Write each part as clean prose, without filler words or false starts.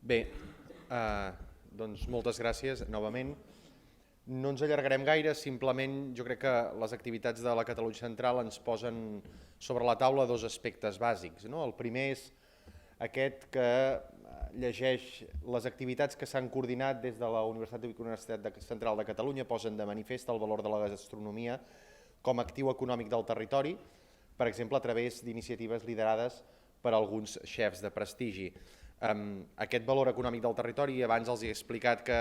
Bé, doncs moltes gràcies novament. No ens allargarem gaire, simplement jo crec que les activitats de la Catalunya Central ens posen sobre la taula dos aspectes bàsics. El primer és aquest que llegeix les activitats que s'han coordinat des de la Universitat de Vic, Universitat Central de Catalunya, posen de manifest el valor de la gastronomia com a actiu econòmic del territori, per exemple, a través d'iniciatives liderades per alguns xefs de prestigi. Aquest valor econòmic del territori, abans els he explicat que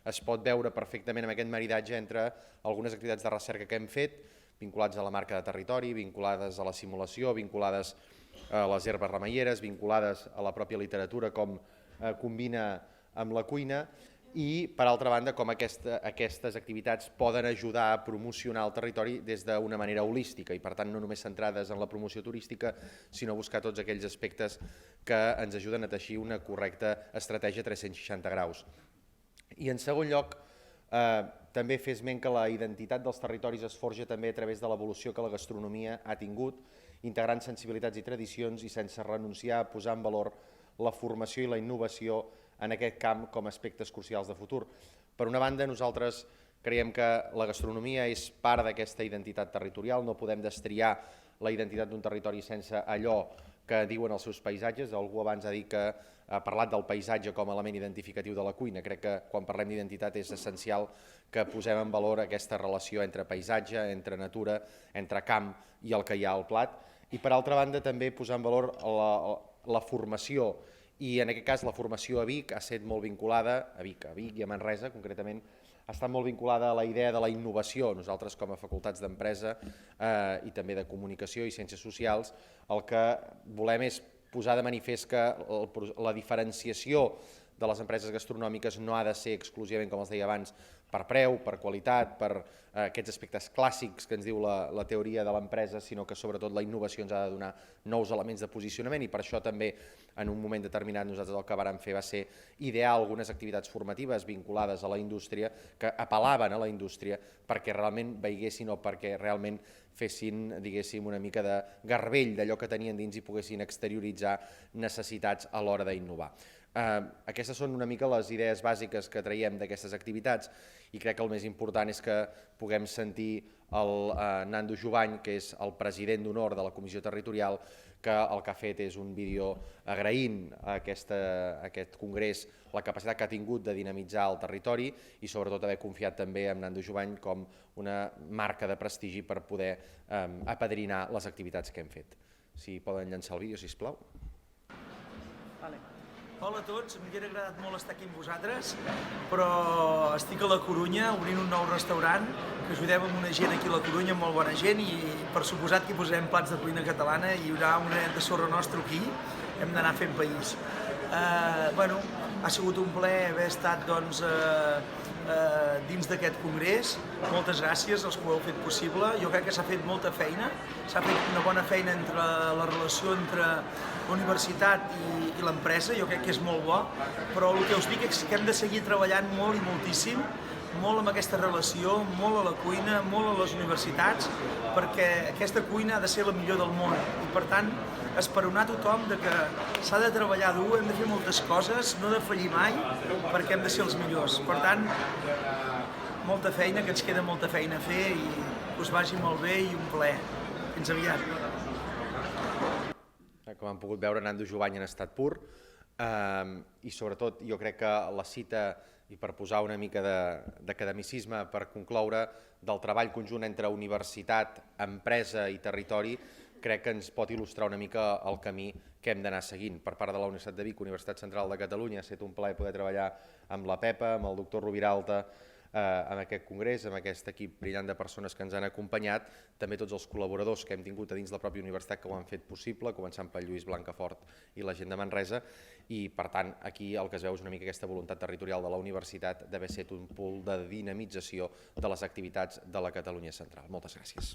es pot veure perfectament amb aquest maridatge entre algunes activitats de recerca que hem fet, vinculades a la marca de territori, vinculades a la simulació, vinculades a les herbes remeieres, vinculades a la pròpia literatura, com combina amb la cuina, i, per altra banda, com aquestes activitats poden ajudar a promocionar el territori des d'una manera holística i, per tant, no només centrades en la promoció turística, sinó buscar tots aquells aspectes que ens ajuden a teixir una correcta estratègia 360 graus. I, en segon lloc, també fer esment que la identitat dels territoris es forja també a través de l'evolució que la gastronomia ha tingut, integrant sensibilitats i tradicions i sense renunciar a posar en valor la formació i la innovació en aquest camp com a aspectes crucials de futur. Per una banda, nosaltres creiem que la gastronomia és part d'aquesta identitat territorial, no podem destriar la identitat d'un territori sense allò que diuen els seus paisatges. Algú abans ha dit que ha parlat del paisatge com a element identificatiu de la cuina. Crec que quan parlem d'identitat és essencial que posem en valor aquesta relació entre paisatge, entre natura, entre camp i el que hi ha al plat. I per altra banda també posar en valor la formació, i en aquest cas la formació a Vic ha estat molt vinculada, a Vic i a Manresa concretament, ha estat molt vinculada a la idea de la innovació. Nosaltres, com a facultats d'empresa i també de comunicació i ciències socials, el que volem és posar de manifest que la diferenciació de les empreses gastronòmiques no ha de ser exclusivament, com els deia abans, per preu, per qualitat, per aquests aspectes clàssics que ens diu la teoria de l'empresa, sinó que sobretot la innovació ens ha de donar nous elements de posicionament, i per això també en un moment determinat nosaltres el que vàrem fer va ser idear algunes activitats formatives vinculades a la indústria que apel·laven a la indústria perquè realment veiguessin o perquè realment fessin, diguéssim, una mica de garbell d'allò que tenien dins i poguessin exterioritzar necessitats a l'hora d'innovar. Aquestes són una mica les idees bàsiques que traiem d'aquestes activitats, i crec que el més important és que puguem sentir el Nando Jubany, que és el president d'honor de la Comissió Territorial, que el que ha fet és un vídeo agraint a aquest congrés la capacitat que ha tingut de dinamitzar el territori i sobretot haver confiat també en Nando Jubany com una marca de prestigi per poder apadrinar les activitats que hem fet. Si poden llançar el vídeo, sisplau. Hola a tots, m'hauria agradat molt estar aquí amb vosaltres, però estic a la Corunya obrint un nou restaurant que ajudem amb una gent aquí a la Corunya, molt bona gent, i per suposat que hi posarem plats de cuina catalana i hi haurà una de sorra nostra aquí, hem d'anar fent país. Ha sigut un plaer haver estat dins d'aquest congrés. Moltes gràcies als que ho heu fet possible. Jo crec que s'ha fet molta feina, s'ha fet una bona feina entre la relació entre la universitat i l'empresa, jo crec que és molt bo, però el que us dic és que hem de seguir treballant molt i moltíssim, molt amb aquesta relació, molt a la cuina, molt a les universitats, perquè aquesta cuina ha de ser la millor del món i per tant esperonar tothom que s'ha de treballar dur, hem de fer moltes coses, no defallir mai perquè hem de ser els millors. Per tant, molta feina, que ens queda molta feina a fer i que us vagi molt bé i un plaer. Fins aviat. Com han pogut veure, Nando Jubany en estat pur i sobretot jo crec que la cita, i per posar una mica d'academicisme per concloure, del treball conjunt entre universitat, empresa i territori, crec que ens pot il·lustrar una mica el camí que hem d'anar seguint. Per part de la Universitat de Vic, Universitat Central de Catalunya, ha estat un plaer poder treballar amb la Pepa, amb el doctor Rubiralta, en aquest congrés, amb aquest equip brillant de persones que ens han acompanyat, també tots els col·laboradors que hem tingut a dins la pròpia universitat que ho han fet possible, començant per Lluís Blancafort i la gent de Manresa, i per tant aquí el que es veu és una mica aquesta voluntat territorial de la universitat d'haver estat un pool de dinamització de les activitats de la Catalunya Central. Moltes gràcies.